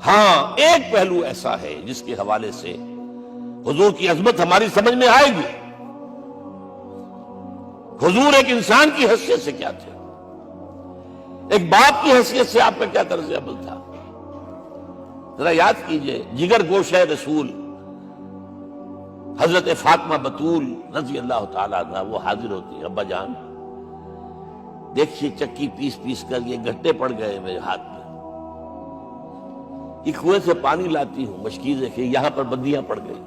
ہاں ایک پہلو ایسا ہے جس کے حوالے سے حضور کی عظمت ہماری سمجھ میں آئے گی. حضور ایک انسان کی حیثیت سے کیا تھے، ایک باپ کی حیثیت سے آپ کا کیا طرز عمل تھا. ذرا یاد کیجئے، جگر گوشہ رسول حضرت فاطمہ بطول رضی اللہ تعالیٰ عنہ وہ حاضر ہوتی ہے. ابا جان دیکھیے چکی پیس پیس کر یہ گھٹے پڑ گئے میرے ہاتھ میں، یہ کنویں سے پانی لاتی ہوں، مشکیزیں کہ یہاں پر بندیاں پڑ گئی.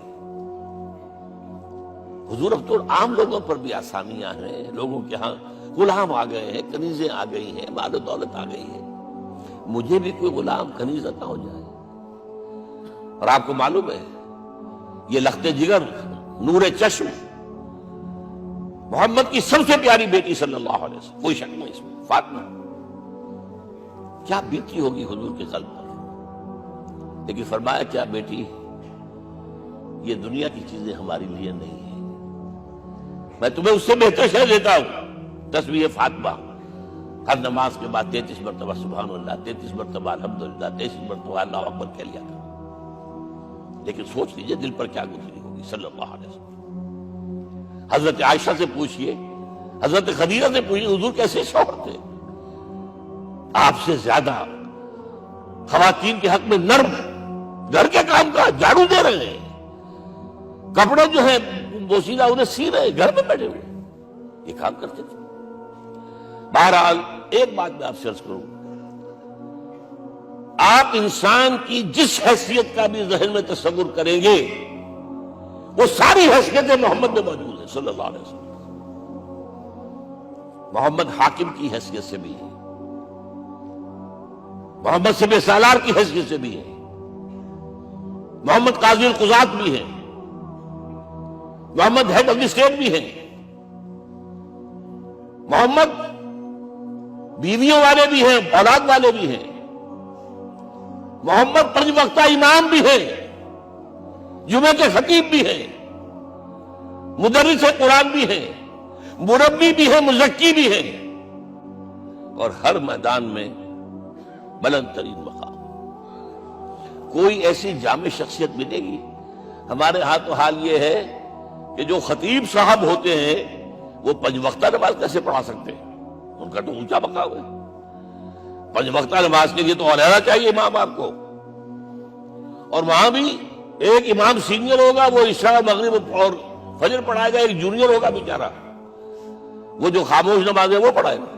حضور اب تو عام لوگوں پر بھی آسانیاں ہیں، لوگوں کے ہاں غلام آ گئے ہیں، کنیزیں آ گئی ہیں، مال و دولت آ گئی ہے، مجھے بھی کوئی غلام کنیز عطا ہو جائے. اور آپ کو معلوم ہے یہ لخت جگر نور چشم محمد کی سب سے پیاری بیٹی صلی اللہ علیہ وسلم، کوئی شک نہیں اس میں، فاطمہ کیا بیتی ہوگی حضور کے قلب پر. لیکن فرمایا کیا بیٹی، یہ دنیا کی چیزیں ہمارے لیے نہیں ہیں، میں تمہیں اس سے بہتر شے دیتا ہوں. تسبیح فاطمہ ہر نماز کے بعد 33 مرتبہ سبحان اللہ، 33 مرتبہ الحمدللہ، 33 مرتبہ اللہ اکبر کہہ لیا تھا. لیکن سوچ لیجئے دل پر کیا گزری ہوگی صلی اللہ علیہ وسلم. حضرت عائشہ سے پوچھئے، حضرت خدیجہ سے پوچھئے حضور کیسے شوہر تھے، آپ سے زیادہ خواتین کے حق میں نرم، گھر کے کام کا جھاڑو دے رہے ہیں، کپڑے جو ہیں بوسیدہ انہیں سی رہے، گھر میں بیٹھے ہوئے یہ کام کرتے تھے. بہرحال ایک بات میں آپ سے عرض کروں، آپ انسان کی جس حیثیت کا بھی ذہن میں تصور کریں گے وہ ساری حیثیتیں محمد میں موجود ہیں صلی اللہ علیہ وسلم. محمد حاکم کی حیثیت سے بھی ہے، محمد سب سالار کی حیثیت سے بھی ہے، محمد قاضی القضات بھی ہے، محمد ہیڈ آف دی اسٹیٹ بھی ہے، محمد بیویوں والے بھی ہیں، اولاد والے بھی ہیں، محمد 5 وقتہ امام بھی ہے، جمعہ کے خطیب بھی ہے، مدرس قرآن بھی ہے، مربی بھی ہے، مزکی بھی ہے، اور ہر میدان میں بلند ترین مقام. کوئی ایسی جامع شخصیت ملے گی؟ ہمارے ہاں تو حال یہ ہے کہ جو خطیب صاحب ہوتے ہیں وہ 5 وقتہ نماز کیسے پڑھا سکتے ہیں، ان کا تو اونچا مقام ہے. 5 وقتہ نماز کے لیے تو علیحدہ چاہیے امام آپ کو، اور وہاں بھی ایک امام سینئر ہوگا وہ عشاء مغرب اور فجر پڑھائے گا، ایک جونیئر ہوگا بیچارہ وہ جو خاموش نماز ہے وہ پڑھائے گا.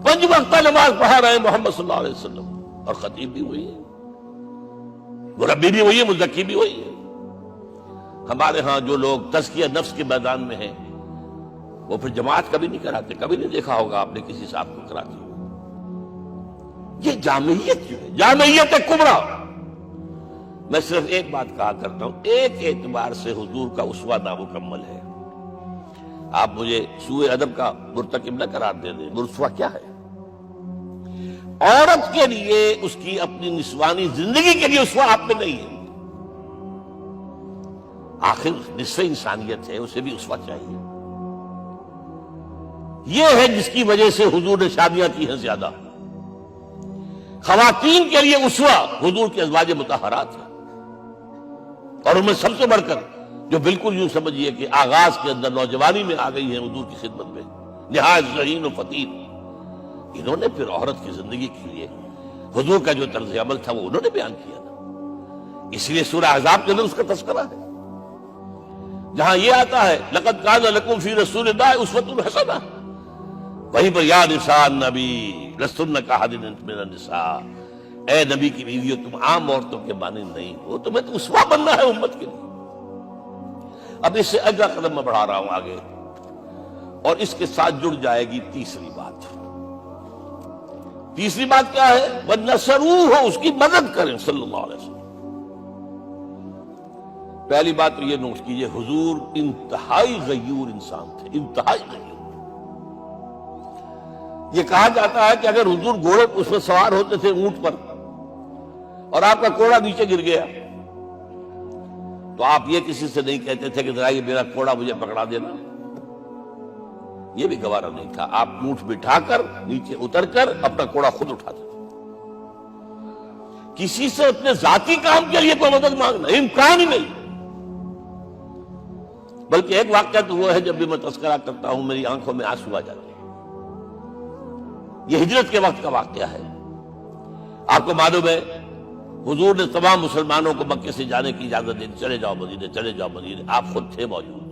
5 وقتہ نماز پڑھا رہے ہیں محمد صلی اللہ علیہ وسلم، اور خطیب بھی وہی ہے، مربی بھی وہی ہے، مزکی بھی وہی ہے. ہمارے ہاں جو لوگ تزکیہ نفس کے میدان میں ہیں وہ پھر جماعت کبھی نہیں کراتے، کبھی نہیں دیکھا ہوگا آپ نے کسی صاحب کو کراتے ہوئے. یہ جامعیت جو ہے، جامعیت کبریٰ. میں صرف ایک بات کہا کرتا ہوں، ایک اعتبار سے حضور کا اسوہ نامکمل ہے. آپ مجھے سوء ادب کا مرتکب نہ قرار دے دیں. اسوہ کیا ہے؟ عورت کے لیے اس کی اپنی نسوانی زندگی کے لیے اسوہ آپ میں نہیں ہے. آخر نصف انسانیت ہے، اسے بھی اسوہ چاہیے. یہ ہے جس کی وجہ سے حضور نے شادیاں کی ہیں زیادہ. خواتین کے لیے اسوہ حضور کے ازواج مطہرات ہیں، اور ان میں سب سے بڑھ کر جو بالکل یوں سمجھیے کہ آغاز کے اندر نوجوانی میں آ گئی ہیں حضور کی خدمت میں، نہایت ذہین و فطین. انہوں نے پھر عورت کی زندگی کے لیے حضور کا جو طرز عمل تھا وہ انہوں نے بیان کیا تھا. اس لیے سورہ احزاب کے اندر اس کا تذکرہ ہے، جہاں یہ آتا ہے لقد کان لکم فی رسول اللہ اسوۃ حسنہ، وہیں پر یا نساء النبی لستن کاحد من النساء، اے نبی کی بیویوں تم عام عورتوں کے مانند نہیں ہو، تمہیں تو اسوہ بننا ہے امت کے لیے. اب اس سے اگلا قدم میں بڑھا رہا ہوں آگے، اور اس کے ساتھ جڑ جائے گی تیسری بات. تیسری بات کیا ہے؟ وَنَصَرُوهُ، اس کی مدد کریں صلی اللہ علیہ وسلم. پہلی بات تو یہ نوٹ کیجئے، حضور انتہائی غیور انسان تھے، انتہائی غیور. یہ کہا جاتا ہے کہ اگر حضور گھوڑے اس میں سوار ہوتے تھے اونٹ پر اور آپ کا کوڑا نیچے گر گیا تو آپ یہ کسی سے نہیں کہتے تھے کہ ذرا یہ میرا کوڑا مجھے پکڑا دینا، یہ بھی گوارا نہیں تھا. آپ اونٹ بٹھا کر نیچے اتر کر اپنا کوڑا خود اٹھاتے تھے. کسی سے اپنے ذاتی کام کے لیے کوئی مدد مانگنا امکان ہی نہیں. بلکہ ایک واقعہ تو وہ ہے جب بھی میں تذکرہ کرتا ہوں میری آنکھوں میں آنسو آ جاتے ہیں. یہ ہجرت کے وقت کا واقعہ ہے. آپ کو معلوم ہے حضور نے تمام مسلمانوں کو مکے سے جانے کی اجازت دی، چلے جاؤ مدینے، چلے جاؤ مدینے. آپ خود تھے موجود،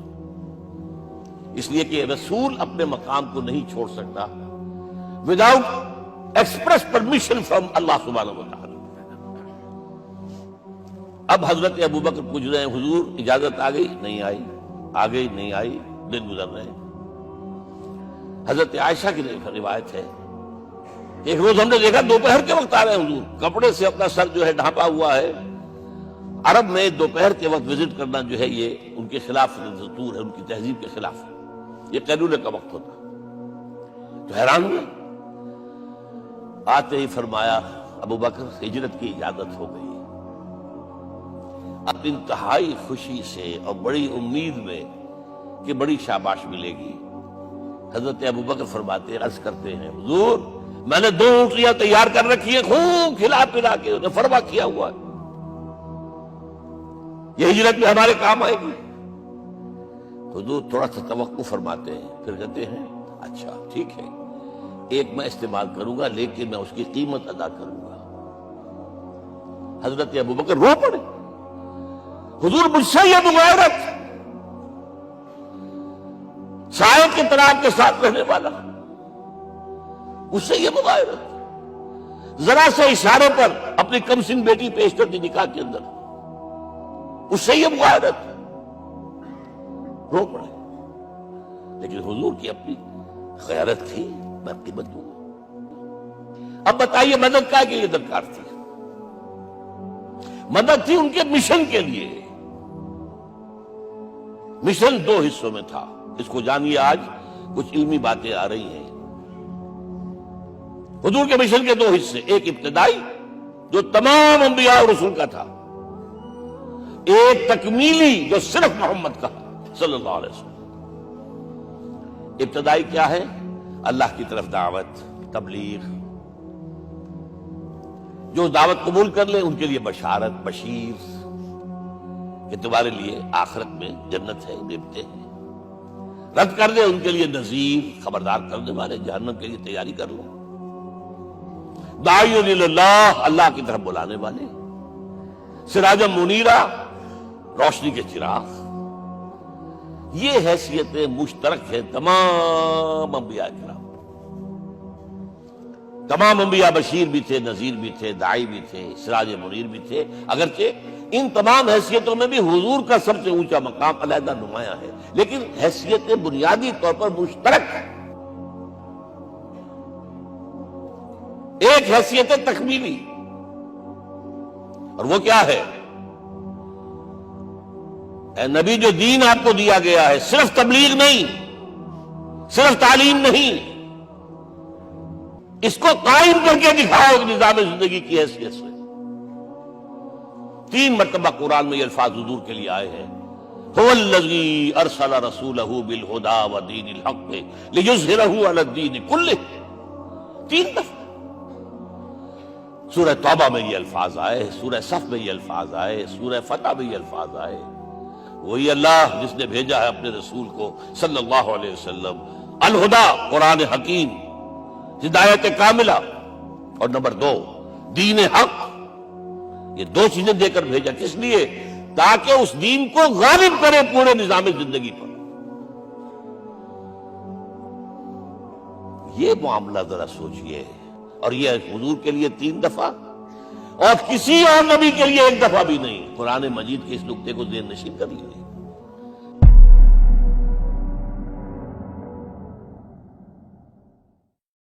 اس لیے کہ رسول اپنے مقام کو نہیں چھوڑ سکتا وداؤٹ ایکسپریس پرمیشن فرام اللہ سبحانہ و تعالی. اب حضرت ابوبکر پوچھ رہے ہیں حضور اجازت آ گئی؟ نہیں آئی. آ گئی؟ نہیں آئی. دن گزر رہے ہیں. حضرت عائشہ کی روایت ہے ایک روز ہم نے دیکھا دوپہر کے وقت آ رہے ہیں حضور، کپڑے سے اپنا سر جو ہے ڈھانپا ہوا ہے. عرب میں دوپہر کے وقت وزٹ کرنا جو ہے یہ ان کے خلاف دستور ہے، ان کی تہذیب کے خلاف ہے. یہ قیلولے کا وقت ہوتا. تو حیران ہوئے. آتے ہی فرمایا ابوبکر ہجرت کی اجازت ہو گئی. اب انتہائی خوشی سے اور بڑی امید میں کہ بڑی شاباش ملے گی حضرت ابوبکر فرماتے ہیں، عرض کرتے ہیں حضور میں نے 2 اونٹیاں تیار کر رکھی ہیں، خوب کھلا پلا کے انہیں فرما کیا ہوا ہے، یہ ہجرت میں ہمارے کام آئے گی. حضور تھوڑا سا توقع فرماتے ہیں، پھر کہتے ہیں اچھا ٹھیک ہے، ایک میں استعمال کروں گا لیکن میں اس کی قیمت ادا کروں گا. حضرت ابوبکر رو پڑے. حضور مجھ سے یہ مغایرت، سائے کے طرح کے ساتھ رہنے والا، اس سے یہ مغایرت، ذرا سے اشارے پر اپنی کم سن بیٹی پیش کر دی نکاح کے اندر، اس سے یہ مغایرت. رو پڑے. لیکن حضور کی اپنی غیرت تھی، میں قیمت دوں گا. اب بتائیے مدد کا کے لیے درکار تھی؟ مدد تھی ان کے مشن کے لیے. مشن 2 حصوں میں تھا. اس کو جانیے، آج کچھ علمی باتیں آ رہی ہیں. حضور کے مشن کے 2 حصے، ایک ابتدائی جو تمام انبیاء اور رسول کا تھا، ایک تکمیلی جو صرف محمد کا صلی اللہ علیہ وسلم. ابتدائی کیا ہے؟ اللہ کی طرف دعوت، تبلیغ. جو دعوت قبول کر لے ان کے لیے بشارت، بشیر کہ تمہارے لیے آخرت میں جنت ہے، نعمتیں ہیں. رد کر دے ان کے لیے نذیر، خبردار کرنے والے، جہنم کے لیے تیاری کر لو. داعی اللہ، اللہ کی طرف بلانے والے، سراجا منیرا، روشنی کے چراغ. یہ حیثیتیں مشترک ہیں تمام انبیاء کرام. تمام انبیاء بشیر بھی تھے، نذیر بھی تھے، داعی بھی تھے، سراج منیر بھی تھے. اگرچہ ان تمام حیثیتوں میں بھی حضور کا سب سے اونچا مقام علیحدہ نمایاں ہے، لیکن حیثیتیں بنیادی طور پر مشترک ہیں. ایک حیثیت تکمیلی، اور وہ کیا ہے؟ اے نبی جو دین آپ کو دیا گیا ہے صرف تبلیغ نہیں، صرف تعلیم نہیں، اس کو قائم کر کے دکھاؤ ایک نظام زندگی کی حیثیت سے. 3 مرتبہ قرآن میں یہ الفاظ حضور کے لیے آئے ہیں، هو الذی ارسل رسولہ بالہدی ودین الحق لیظہرہ علی الدین کلہ. 3 دفعہ سورہ توبہ میں یہ الفاظ آئے، سورہ صف میں یہ الفاظ آئے، سورہ فتح میں یہ الفاظ آئے. وہی اللہ جس نے بھیجا ہے اپنے رسول کو صلی اللہ علیہ وسلم، الہدا قرآن حکیم، ہدایت کاملہ، اور نمبر 2 دین حق. یہ 2 چیزیں دے کر بھیجا. کس لیے؟ تاکہ اس دین کو غالب کرے پورے نظام زندگی پر. یہ معاملہ ذرا سوچئے. اور یہ حضور کے لیے 3 دفعہ، اور کسی اور نبی کے لیے 1 دفعہ بھی نہیں. قرآن مجید کے اس نقطے کو ذہن نشین کر لیجیے.